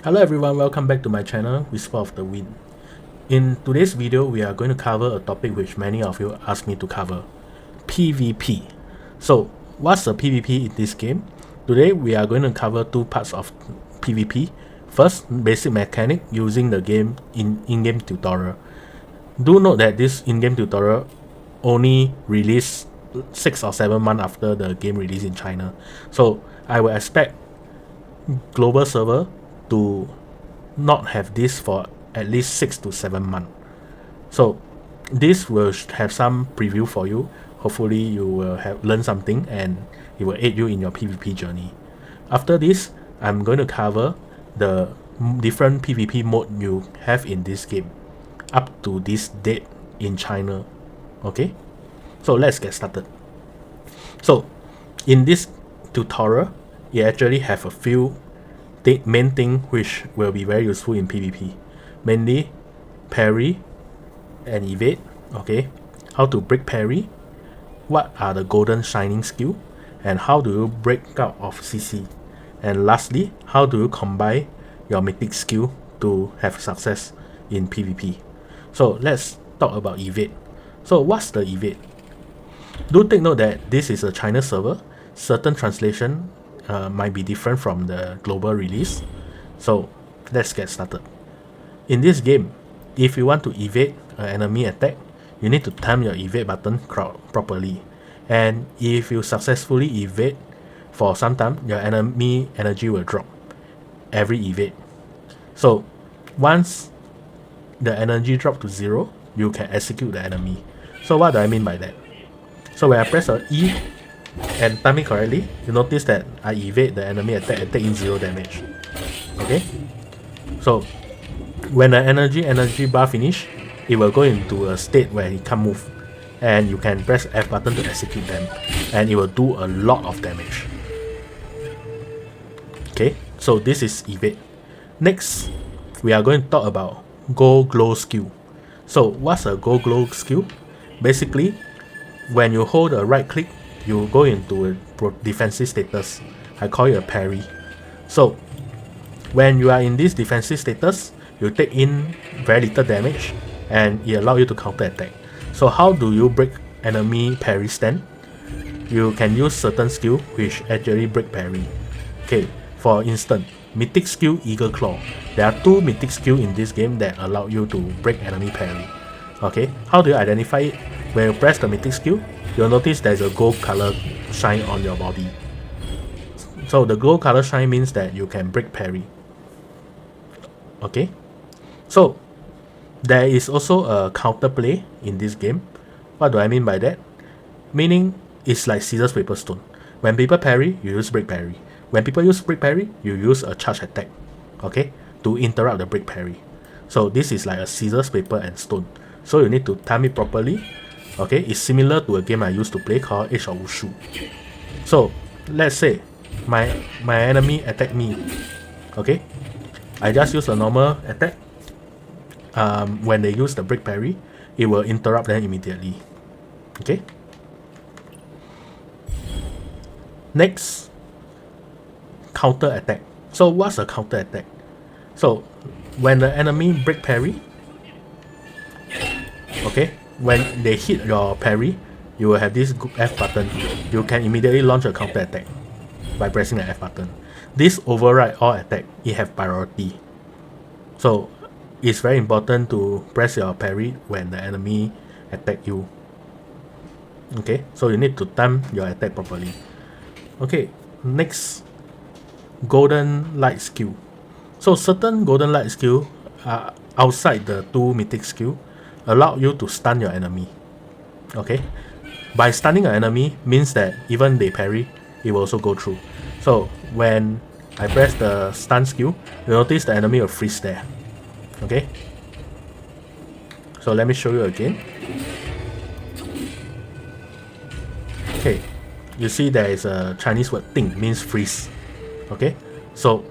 Hello everyone, welcome back to my channel, Whisper of the Wind. In today's video, we are going to cover a topic which many of you asked me to cover, PvP. So, what's the PvP in this game? Today, we are going to cover two parts of PvP. First, basic mechanic using the game in-game tutorial. Do note that this in-game tutorial only released 6 or 7 months after the game release in China. So, I will expect global server to not have this for at least 6 to 7 months. So this will have some preview for you. Hopefully you will have learned something and it will aid you in your PvP journey. After this, I'm going to cover the different PvP mode you have in this game up to this date in China. Okay, so let's get started. So in this tutorial, you actually have a few main thing which will be very useful in PvP, mainly parry and evade. Okay, how to break parry, what are the golden shining skill, and how do you break out of CC, and lastly, how do you combine your mythic skill to have success in PvP. So let's talk about evade. So what's the evade? Do take note that this is a China server. Certain translation might be different from the global release. So let's get started. In this game, if you want to evade an enemy attack, you need to time your evade button properly. And if you successfully evade for some time, your enemy energy will drop every evade. So once the energy drop to 0, you can execute the enemy. So what do I mean by that? So when I press a E and time it correctly, you notice that I evade the enemy attack and take in 0 damage. Okay? So when the energy bar finish, it will go into a state where it can't move. And you can press F button to execute them. And it will do a lot of damage. Okay, so this is evade. Next, we are going to talk about Go Glow skill. So what's a Go Glow skill? Basically, when you hold a right click, you go into a defensive status. I call it a parry. So when you are in this defensive status, you take in very little damage and it allows you to counter attack. So how do you break enemy parry stand? You can use certain skill which actually break parry. Okay, for instance, mythic skill Eagle Claw. There are 2 mythic skill in this game that allow you to break enemy parry. Okay, how do you identify it? When you press the mythic skill, you'll notice there's a gold color shine on your body. So the gold color shine means that you can break parry. Okay, so there is also a counter play in this game. What do I mean by that? Meaning it's like scissors paper stone. When people parry, you use break parry. When people use break parry, you use a charge attack, okay, to interrupt the break parry. So this is like a scissors paper and stone. So you need to time it properly. Okay, it's similar to a game I used to play called Age of Wushu. So let's say my enemy attack me. Okay, I just use a normal attack. When they use the break parry, it will interrupt them immediately. Okay. Next, counter attack. So what's a counter attack? So when the enemy break parry, okay, when they hit your parry, you will have this F button. You can immediately launch a counter attack by pressing the F button. This override all attack. It have priority. So it's very important to press your parry when the enemy attack you. Okay, so you need to time your attack properly. Okay, next, golden light skill. So certain golden light skill are outside the 2 mythic skill allow you to stun your enemy. Okay, by stunning an enemy means that even they parry, it will also go through. So when I press the stun skill, you notice the enemy will freeze there. Okay, so let me show you again. Okay, you see there is a Chinese word "ting" means freeze. Okay, so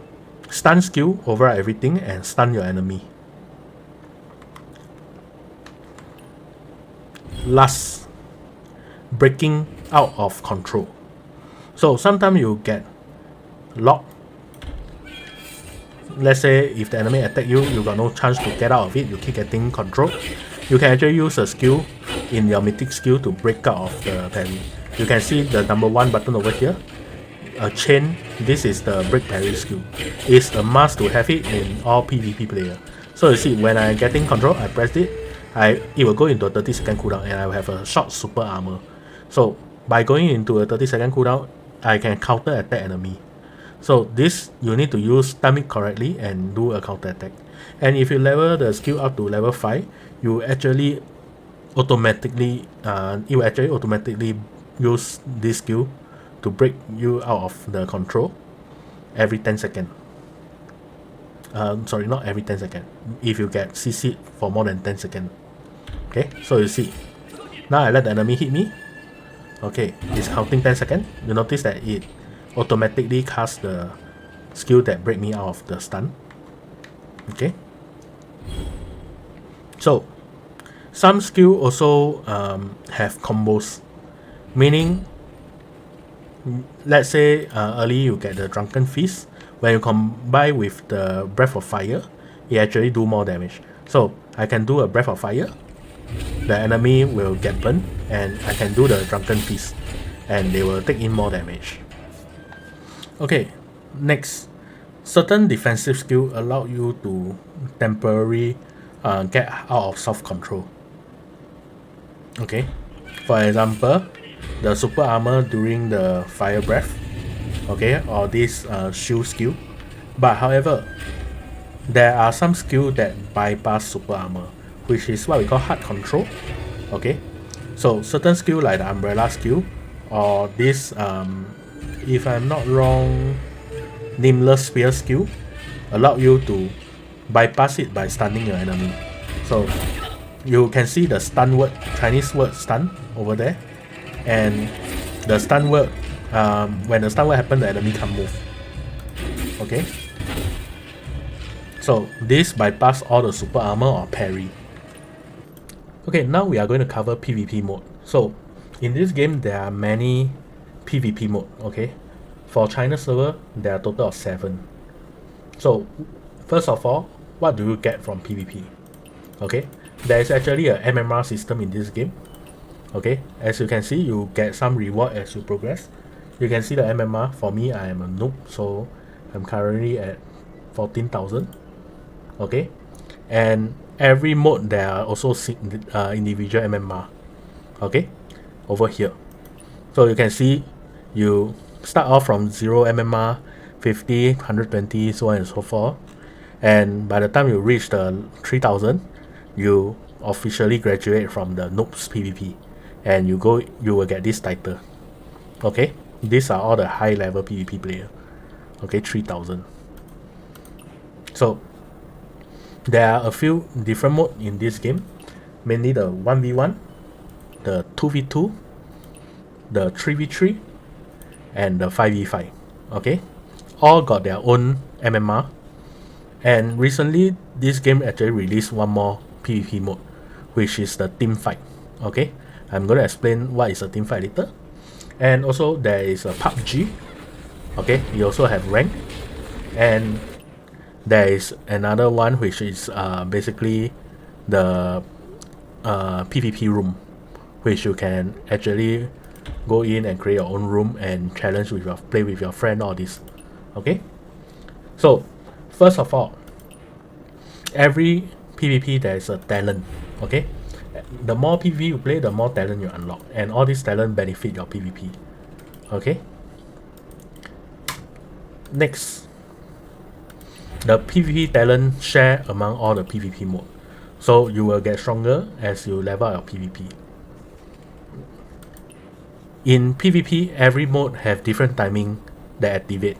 stun skill override everything and stun your enemy. Last, breaking out of control. So sometimes you get locked let's say if the enemy attack you, you got no chance to get out of it, you keep getting control, you can actually use a skill in your mythic skill to break out of the parry. You can see the number 1 button over here, a chain. This is the break parry skill. It's a must to have it in all PvP player. So you see, when I getting control, I pressed it, it will go into a 30-second cooldown and I will have a short super armor. So by going into a 30-second cooldown, I can counter attack enemy. So this, you need to use time it correctly and do a counter attack. And if you level the skill up to level 5, you actually automatically it will actually automatically use this skill to break you out of the control every 10 seconds. Sorry, not every 10 seconds. If you get CC for more than 10 seconds. Okay, so you see, now I let the enemy hit me. Okay, it's counting 10 seconds. You notice that it automatically casts the skill that break me out of the stun. Okay, so some skill also have combos, meaning let's say early you get the drunken feast. When you combine with the breath of fire, it actually do more damage. So I can do a breath of fire, the enemy will get burned, and I can do the drunken feast and they will take in more damage. Okay, next, certain defensive skill allow you to temporarily get out of self-control. Okay, for example, the super armor during the fire breath, okay, or this shield skill. But however, there are some skills that bypass super armor, which is what we call hard control. Okay, so certain skill like the umbrella skill or this if I'm not wrong, nameless spear skill allow you to bypass it by stunning your enemy. So you can see the stun word, Chinese word stun over there, and the stun word, when the stun word happens, the enemy can't move. Okay, so this bypass all the super armor or parry. Okay, now we are going to cover PvP mode. So in this game there are many PvP mode. Okay, for China server there are a total of 7. So first of all, what do you get from PvP? Okay, there is actually a MMR system in this game. Okay, as you can see, you get some reward as you progress. You can see the MMR. For me, I am a noob, so I'm currently at 14,000. Okay, and every mode there are also individual MMR. Okay, over here. So you can see you start off from 0 MMR, 50, 120, so on and so forth. And by the time you reach the 3000, you officially graduate from the noobs PvP, and you will get this title. Okay, these are all the high level PvP player. Okay, 3000. So there are a few different modes in this game, mainly the 1v1, the 2v2, the 3v3, and the 5v5. Okay, all got their own MMR. And recently this game actually released one more PvP mode, which is the team fight. Okay, I'm going to explain what is a team fight later. And also there is a PUBG. Okay, you also have rank, and there is another one which is basically the PvP room, which you can actually go in and create your own room and challenge with play with your friend, all this. Okay, so first of all, every PvP there is a talent. Okay, the more PvP you play, the more talent you unlock, and all these talent benefit your PvP. Okay, next, the PvP talent share among all the PvP mode, so you will get stronger as you level up your PvP. In PvP, every mode have different timing that activate.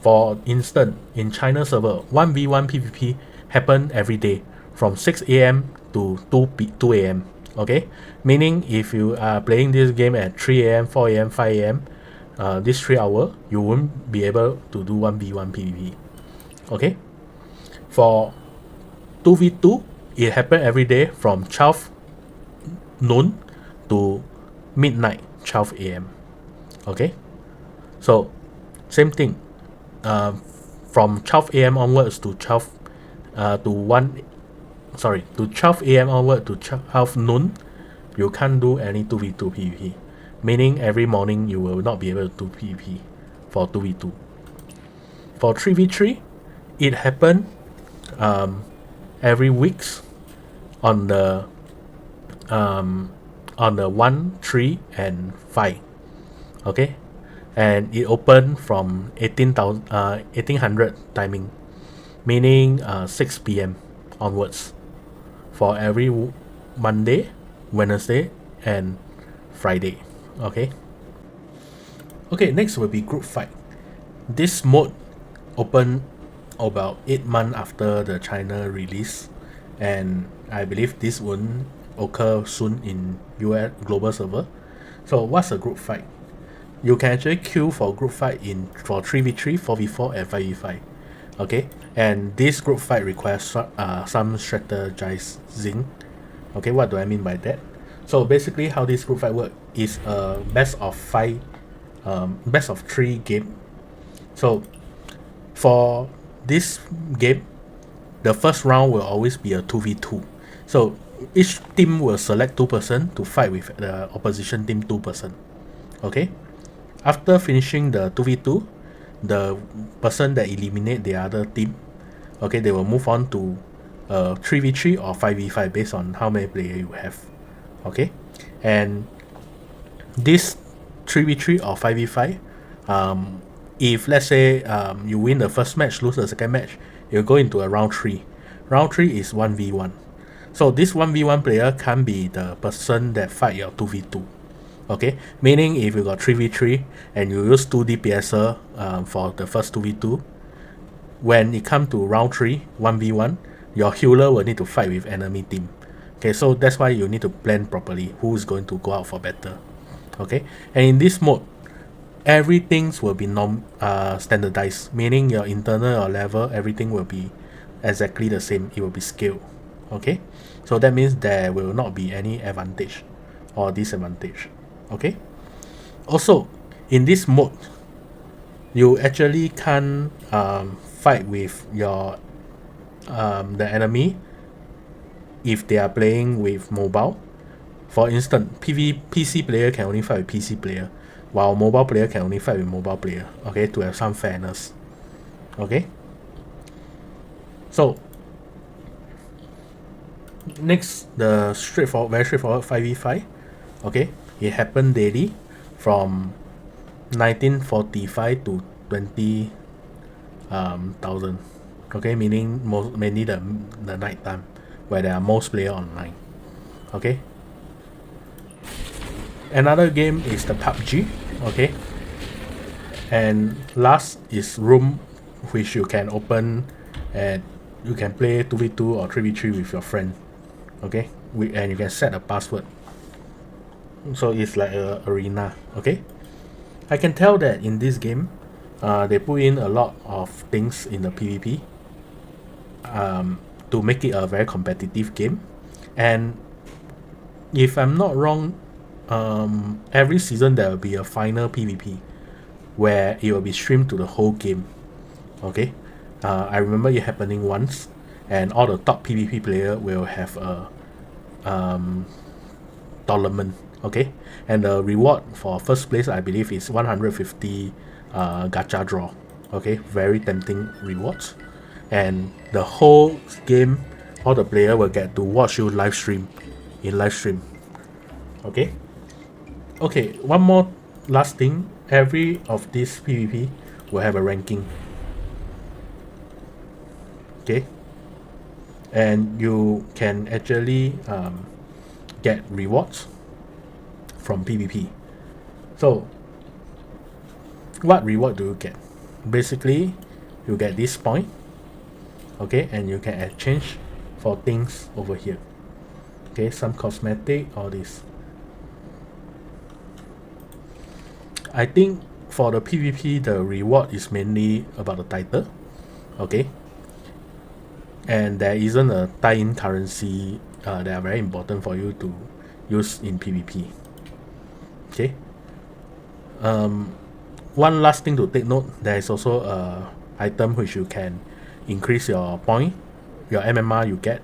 For instance, in China server, 1v1 PvP happen every day from 6 AM to 2 AM. Okay, meaning if you are playing this game at 3 AM, 4 AM, 5 AM, this 3 hours, you won't be able to do 1v1 PvP. Okay, for 2v2, it happen every day from 12 noon to midnight, 12 AM. Okay, so same thing. from 12 a.m. onwards to 12 to 1 sorry to 12 a.m. onward to 12 noon, you can't do any 2v2 PvP, meaning every morning you will not be able to do PvP for 2v2. For 3v3, it happened every weeks on the 1, 3 and 5. Okay, and it opened from 1800 timing, meaning 6 p.m. onwards for every Monday, Wednesday and Friday. Okay, next will be group fight. This mode opened about 8 months after the China release, and I believe this won't occur soon in US global server. So what's a group fight? You can actually queue for group fight for 3v3, 4v4 and 5v5. Okay, and this group fight requires some strategizing. Okay, what do I mean by that? So basically how this group fight works is a best of 3 game. So for this game, the first round will always be a 2v2. So each team will select 2 person to fight with the opposition team 2 person. Okay, after finishing the 2v2, the person that eliminate the other team, okay, they will move on to 3v3 or 5v5 based on how many players you have. Okay, and this 3v3 or 5v5, if let's say you win the first match, lose the second match, you go into a round 3. Round 3 is 1v1. So this 1v1 player can be the person that fight your 2v2. Okay, meaning if you got 3v3 and you use 2 DPS for the first 2v2, when it comes to round 3 1v1, your healer will need to fight with enemy team. Okay, so that's why you need to plan properly who is going to go out for battle. Okay, and in this mode, everything will be standardized, meaning your internal or level, everything will be exactly the same. It will be scaled. Okay, so that means there will not be any advantage or disadvantage. Okay, also in this mode, you actually can't fight with your the enemy if they are playing with mobile. For instance, PC player can only fight with PC player, while mobile player can only fight with mobile player. Okay, to have some fairness. Okay, so next, the very straightforward 5v5. Okay, it happened daily from 1945 to 20,000. Okay, meaning mainly the night time where there are most player online. Okay, another game is the PUBG. Okay, and last is room, which you can open and you can play 2v2 or 3v3 with your friend. Okay, and you can set a password, so it's like a arena. Okay, I can tell that in this game they put in a lot of things in the PvP to make it a very competitive game. And if I'm not wrong, every season there will be a final PvP where it will be streamed to the whole game. Okay, I remember it happening once, and all the top PvP player will have a tournament. Okay, and the reward for first place, I believe, is 150 gacha draw. Okay, very tempting rewards, and the whole game, all the player will get to watch you live stream. Okay, one more last thing, every of this PvP will have a ranking. Okay, and you can actually get rewards from PvP. So what reward do you get? Basically, you get this point. Okay, and you can exchange for things over here. Okay, some cosmetic, all this. I think for the PvP, the reward is mainly about the title. Okay, and there isn't a tie-in currency that are very important for you to use in PvP. Okay, one last thing to take note, there is also a item which you can increase your point, your MMR you get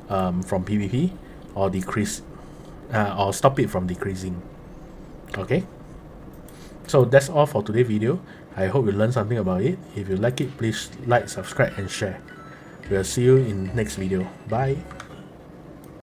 from PvP, or decrease or stop it from decreasing. Okay, so that's all for today's video. I hope you learned something about it. If you like it, please like, subscribe and share. We'll see you in next video. Bye.